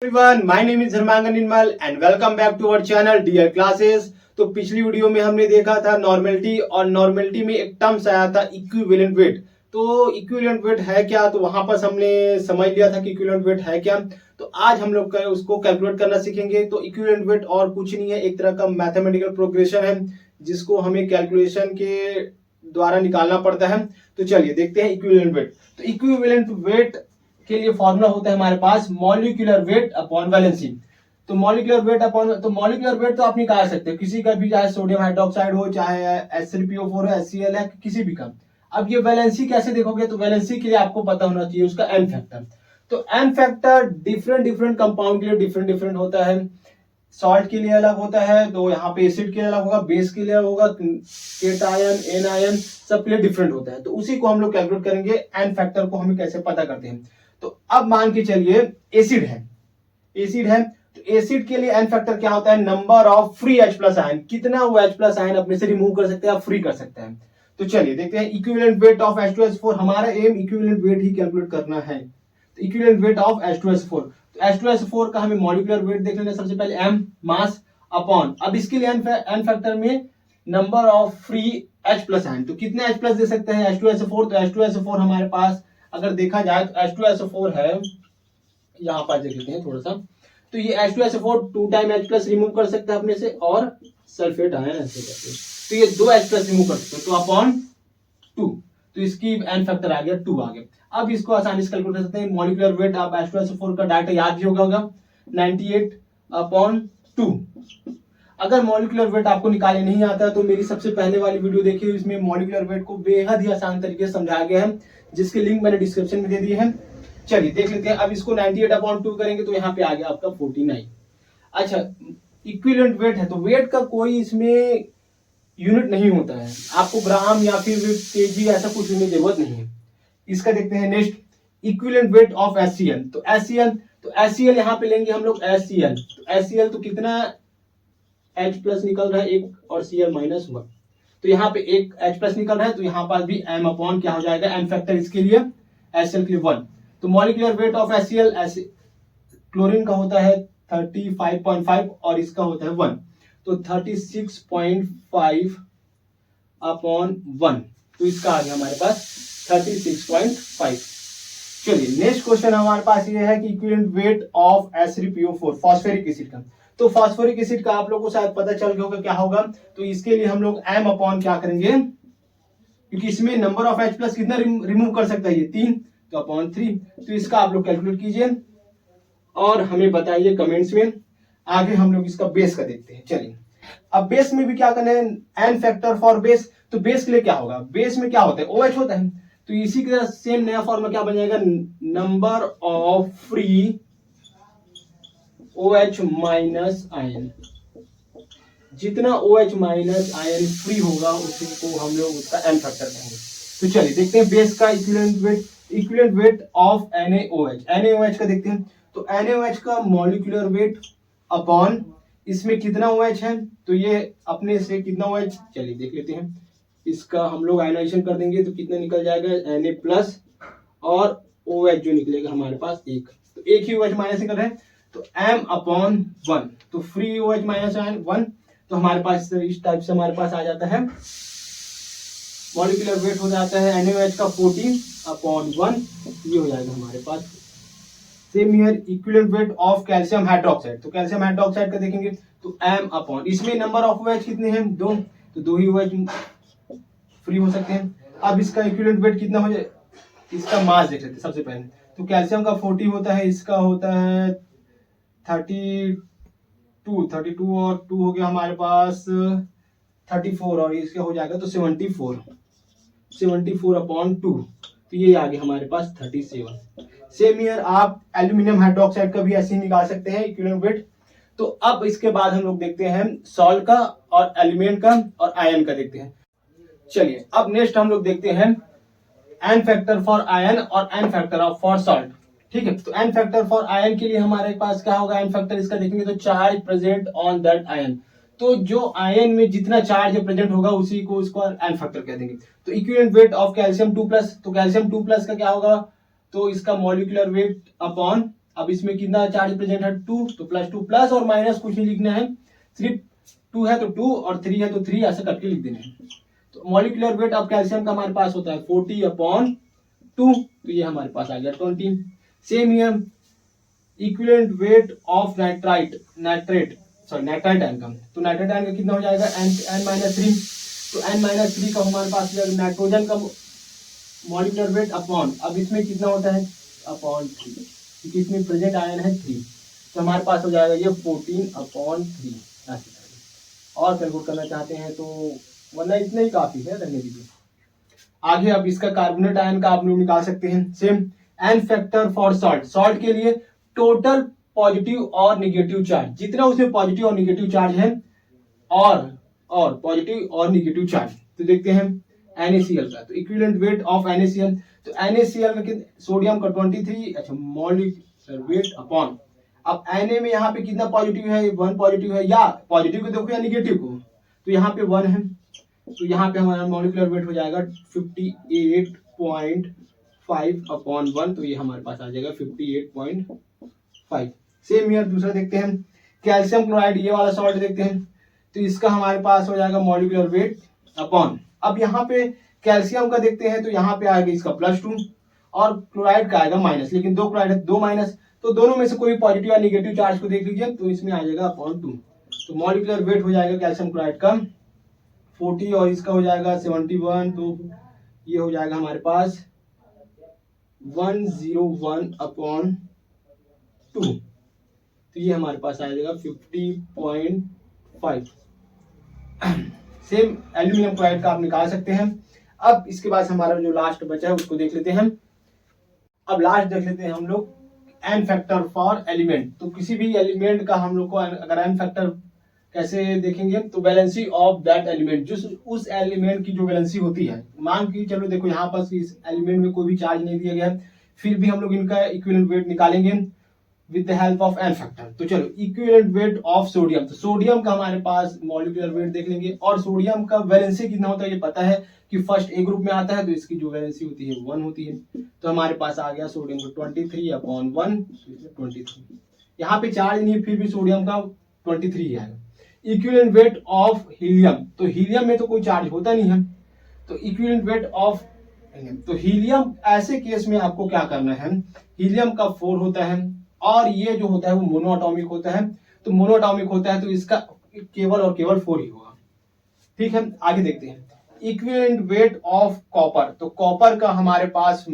Everyone, my name is Dharmangan Nirmal and welcome back to our channel dear classes. तो पिछली video में हमने देखा था नॉर्मेलिटी, और नॉर्मेलिटी में एक टर्म्स आया था इक्विवेलेंट वेट। तो इक्विवेलेंट वेट है क्या, तो वहां पर हमने समझ लिया था कि इक्विवेलेंट वेट है क्या। तो आज हम लोग उसको कैलकुलेट करना सीखेंगे। तो इक्विवेलेंट वेट और कुछ नहीं है, एक तरह का मैथमेटिकल प्रोग्रेशन है जिसको हमें कैलकुलेशन के द्वारा निकालना पड़ता है। तो चलिए देखते हैं इक्विवेलेंट वेट। तो इक्विवेलेंट वेट के लिए फॉर्मूला होता है हमारे पास मॉलिक्यूलर वेट अपॉन वैलेंसी। तो मॉलिक्यूलर वेट तो आप निकाल सकते हो किसी का भी, चाहे सोडियम हाइड्रोक्साइड हो, चाहे HCl हो, HCl है, किसी भी का। अब ये वैलेंसी कैसे देखोगे, तो वैलेंसी के लिए आपको पता होना चाहिए उसका एन फैक्टर। तो N factor different different compound के लिए डिफरेंट डिफरेंट होता है। सॉल्ट के लिए अलग होता है, तो यहाँ पे एसिड के लिए अलग होगा, बेस के लिए होगा, केटायन, एनायन, सब के लिए डिफरेंट होता है। तो उसी को हम लोग कैलकुलेट करेंगे, एन फैक्टर को हमें कैसे पता करते हैं। तो अब मान के चलिए एसिड है तो एसिड के लिए एन फैक्टर क्या होता है, number of free H plus ion, कितना वो H प्लस आयन अपने से रिमूव कर सकते हैं, फ्री कर सकते हैं। तो चलिए देखते हैं इक्विवेलेंट वेट ऑफ H2SO4। हमारा एम इक्विवेलेंट वेट ही कैलकुलेट करना है। तो इक्विवेलेंट वेट ऑफ H2SO4, तो H2SO4 का हमें मॉलिक्यूलर वेट देख लेना। सबसे पहले m मास अपॉन, अब इसके लिए एन फैक्टर में number of free H plus ion, तो कितने H प्लस दे सकते हैं H2SO4। तो H2SO4 हमारे पास अगर देखा जाए तो H2SO4 है, यहां पर देख लेते हैं थोड़ा सा। तो ये H2SO4 two time H plus remove कर सकता है अपने से, और सल्फेट आयन ऐसे करके, तो ये दो H प्लस रिमूव कर सकते हैं, तो अपॉन 2। तो इसकी एन फैक्टर आ गया 2 आ गया। अब इसको आसानी से कैलकुलेट कर सकते हैं। मॉलिक्यूलर वेट आप H2SO4 का डाटा याद भी होगा 98/2। अगर मॉलिक्यूलर वेट आपको निकालने नहीं आता है तो मेरी सबसे पहले वाली वीडियो देखिए, इसमें मॉलिक्यूलर वेट को बेहद ही आसान तरीके से समझाया गया है, जिसके लिंक मैंने डिस्क्रिप्शन में दे दिए हैं। चलिए देख लेते हैं। अब इसको 98/2 करेंगे तो यहाँ पे आ गया आपका 49। अच्छा, इक्विवेलेंट वेट है तो वेट का कोई इसमें यूनिट नहीं होता है, आपको ग्राम या फिर केजी ऐसा कुछ होने की जरूरत नहीं है। इसका देखते हैं next, equivalent weight of HCl। तो HCl यहाँ पे लेंगे हम लोग HCl तो कितना H प्लस निकल रहा है एक, और Cl -1, तो यहाँ पे एक H प्लस निकल रहा है, तो यहाँ पास भी m अपॉन क्या हो जाएगा, एन फैक्टर इसके लिए HCl के लिए 1। तो molecular weight of HCl, chlorine का होता है 35.5 और इसका होता है 1, तो 36.5 अपॉन 1, तो इसका आ गया हमारे पास 36.5। चलिए नेक्स्ट क्वेश्चन हमारे पास ये है कि equivalent weight of H3PO4 phosphoric acid का। तो फॉस्फोरिक एसिड का आप लोगों को शायद पता चल गया होगा क्या होगा। तो इसके लिए हम लोग m अपॉन क्या करेंगे, क्योंकि इसमें नंबर ऑफ H प्लस कितना रिमूव कर सकता है, ये 3, तो अपॉन 3। तो इसका आप लोग कैलकुलेट कीजिए और हमें बताइए कमेंट्स में। आगे हम लोग इसका बेस का देखते हैं। चलिए अब बेस में भी क्या करना है, एन फैक्टर फॉर बेस। तो बेस के लिए क्या होगा, बेस में क्या होता है, OH होता है। तो इसी की तरह सेम नया फॉर्मूला क्या बन जाएगा, number of free OH minus ion, जितना OH माइनस आयन फ्री होगा उसी को हम लोग उसका एन फैक्टर कहेंगे। तो चलिए देखते हैं बेस का इक्विवेलेंट वेट ऑफ NaOH का देखते हैं। तो NaOH का मॉलिक्यूलर वेट अपॉन इसमें कितना OH है, तो ये अपने से कितना OH, चलिए देख लेते हैं। इसका हम लोग आयनाइजेशन कर देंगे तो कितना निकल जाएगा, Na प्लस और OH जो निकलेगा हमारे पास एक, तो एक ही OH माइनस निकल रहा है, तो m अपॉन 1, तो फ्री OH माइनस 1, तो हमारे पास इस टाइप से हमारे पास आ जाता है। मॉलिक्यूलर वेट हो जाता है NaOH का 14/1, ये हो जाएगा हमारे पास। Same here equivalent weight of calcium hydroxide. तो कैल्शियम हाइड्रोक्साइड का देखेंगे तो m अपॉन, इसमें नंबर ऑफ OH कितने हैं, 2, तो 2 ही OH फ्री हो सकते हैं। अब इसका इक्विवेलेंट वेट कितना हो जाए, इसका मास देख लेते हैं सबसे पहले। तो कैल्शियम का 40 होता है, इसका होता है 32 और 2 हो गया हमारे पास 34, और इसका हो जाएगा तो 74/2, तो ये आ गया हमारे पास 37। सेम ईयर आप एल्यूमिनियम हाइड्रोक्साइड का भी ऐसे ही निकाल सकते हैं इक्विवेलेंट वेट। तो अब इसके बाद हम लोग देखते हैं सॉल्ट का और एलिमेंट का और आयन का देखते हैं। चलिए अब नेक्स्ट हम लोग देखते हैं एन फैक्टर फॉर आयन और एन फैक्टर फॉर सॉल्ट। ठीक है, तो एन फैक्टर फॉर आयन के लिए हमारे पास क्या होगा, एन फैक्टर इसका देखेंगे तो charge present on that ion, तो जो आयन में जितना चार्ज प्रेजेंट होगा उसी को उसको एन फैक्टर कह देंगे। तो इक्विवेलेंट वेट ऑफ कैल्शियम 2+, तो कैल्शियम 2+ का क्या होगा, तो इसका मॉलिक्यूलर वेट अपॉन अब इसमें कितना चार्ज प्रेजेंट है 2, तो +2 प्लस और माइनस कुछ नहीं लिखना है, सिर्फ 2 है तो 2 और 3 है तो 3 ऐसे करके लिख देना है। तो मॉलिक्यूलर वेट ऑफ कैल्शियम का हमारे पास होता है 40/2, तो ये हमारे पास आ गया 20। Same here equivalent weight of nitrite ion का, तो नाइट्राइट आयन का कितना हो जाएगा N-3, तो N-3 का हमारे पास नाइट्रोजन का मॉलिक्यूलर वेट अपॉन, अब इसमें कितना होता है अपॉन 3, क्योंकि इसमें प्रेजेंट आयन है 3, तो हमारे पास हो जाएगा ये 14/3 ऐसे। और कैलकुलेट करना चाहते हैं तो वरना इतना ही काफी है, रहने दीजिए। आगे अब इसका कार्बोनेट आयन का आप लोग निकाल सकते हैं। Same N factor for salt के लिए टोटल पॉजिटिव और निगेटिव चार्ज, जितना उसमें पॉजिटिव और निगेटिव चार्ज है और पॉजिटिव और निगेटिव चार्ज, तो देखते हैं NaCl का, तो इक्विवेलेंट वेट ऑफ NaCl, तो NaCl का सोडियम का 23, अच्छा मॉलिक्यूलर वेट अपॉन, अब Na में यहाँ पे कितना पॉजिटिव है, 1 पॉजिटिव है, या पॉजिटिव को देखो या निगेटिव को, तो यहाँ पे 1 है, तो यहाँ पे हमारा मॉलिक्यूलर वेट हो जाएगा 58.5/1, तो ये हमारे पास आ जाएगा 58.5। सेम ईयर दूसरा देखते हैं कैल्शियम क्लोराइड, ये वाला सॉल्ट देखते हैं, तो इसका हमारे पास हो जाएगा मॉलिक्यूलर वेट अपॉन, अब यहाँ पे कैल्शियम का देखते हैं तो यहाँ पे आएगा इसका +2 और क्लोराइड का आएगा माइनस, लेकिन 2 क्लोराइड है 2 माइनस, तो दोनों में से कोई पॉजिटिव या निगेटिव चार्ज को देख लीजिए, तो इसमें आ जाएगा अपॉन 2, तो मॉलिक्यूलर वेट हो जाएगा कैल्शियम क्लोराइड का 40 और इसका हो जाएगा 71, तो ये हो जाएगा हमारे पास 101/2, तो ये हमारे पास आ जाएगा 50.5। सेम एल्यूमिनियम क्लोराइड का आप निकाल सकते हैं। अब इसके बाद हमारा जो लास्ट बचा है उसको देख लेते हैं। अब लास्ट देख लेते हैं हम लोग एन फैक्टर फॉर एलिमेंट, तो किसी भी एलिमेंट का हम लोग को अगर एन फैक्टर कैसे देखेंगे, तो वैलेंसी ऑफ दैट एलिमेंट, जो उस एलिमेंट की जो वैलेंसी होती है, मान के चलो देखो यहाँ पर इस एलिमेंट में कोई भी चार्ज नहीं दिया गया, फिर भी हम लोग इनका इक्विवेलेंट वेट निकालेंगे with the help of N factor. तो चलो इक्विवेलेंट वेट ऑफ सोडियम, तो सोडियम का हमारे पास मॉलिक्यूलर वेट देख लेंगे, और सोडियम का वैलेंसी कितना होता है ये पता है कि फर्स्ट ए ग्रुप में आता है, तो इसकी जो वैलेंसी होती है 1 होती है, तो हमारे पास आ गया सोडियम का 23/1, 23। यहाँ पे चार्ज नहीं है, फिर भी सोडियम का 23 है। इक्विवेलेंट वेट ऑफ हीलियम, तो हीलियम में तो कोई चार्ज होता नहीं है, तो इक्विवेलेंट वेट ऑफ, तो हीलियम ऐसे केस में आपको क्या करना है, हीलियम का 4 होता है और ये जो होता है वो मोनोएटॉमिक होता है, तो मोनोएटॉमिक होता है तो इसका केवल और केवल 4 ही होगा। ठीक है, आगे देखते हैं इक्विवेलेंट वेट ऑफ कॉपर, तो कॉपर का हमारे पास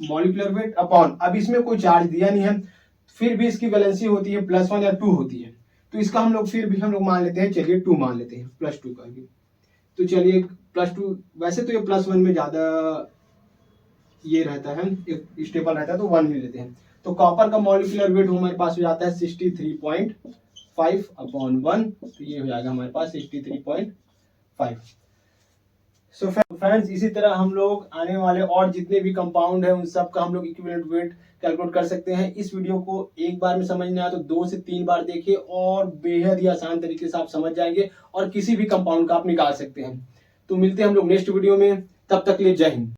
मॉलिक्यूलर वेट अपॉन, अब इसमें कोई चार्ज दिया नहीं है, फिर भी इसकी वैलेंसी होती है +1 या 2 होती है, तो इसका हम लोग फिर भी हम लोग मान लेते हैं, चलिए 2 मान लेते हैं, +2 का भी, तो चलिए +2, वैसे तो ये +1 में ज्यादा ये रहता है, स्टेबल रहता है, तो 1 ही लेते हैं। तो कॉपर का मॉलिक्यूलर वेट हमारे पास हो जाता है 63.5/1, तो ये हो जाएगा हमारे पास 63.5। सो फ्रेंड्स, इसी तरह हम लोग आने वाले और जितने भी कंपाउंड है उन सब का हम लोग इक्विवेलेंट वेट कैलकुलेट कर सकते हैं। इस वीडियो को एक बार में समझ नहीं आया तो 2 से 3 बार देखिए और बेहद ही आसान तरीके से आप समझ जाएंगे और किसी भी कंपाउंड का आप निकाल सकते हैं। तो मिलते हैं हम लोग नेक्स्ट वीडियो में, तब तक के लिए जय हिंद।